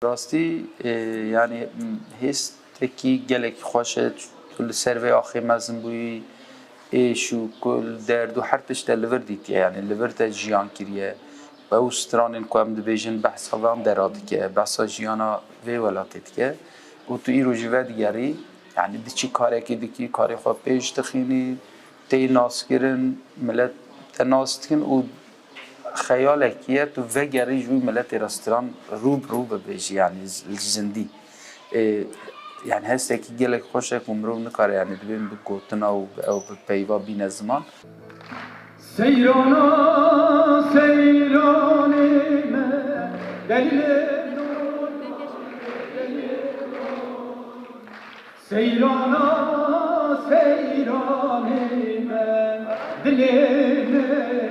راستی یعنی هست کی گلک خوشه تو سروی آخر مزن بوی ایشو کل درد و هر تشت لیور دیت یعنی لیور تا جیان کریه و اوستران این کوام دویژن بحث هم درات که بحث جیانا وی ولاتت که و تو ایرو جوه دیگری یعنی دی چی کاری که دی کی کاری خواه پیش تخینی تی ناس کرن ملت تناس کن و خیال کیه تو وگری جوی ملت رستوران روب بیش یعنی زندی يعني هسه كي جالك خوشك ومرو نكار يعني دبين بقوتنا أو ببيوا بين الزمان سيرانا سيراني ما دليل سيرانا سيراني ما دليل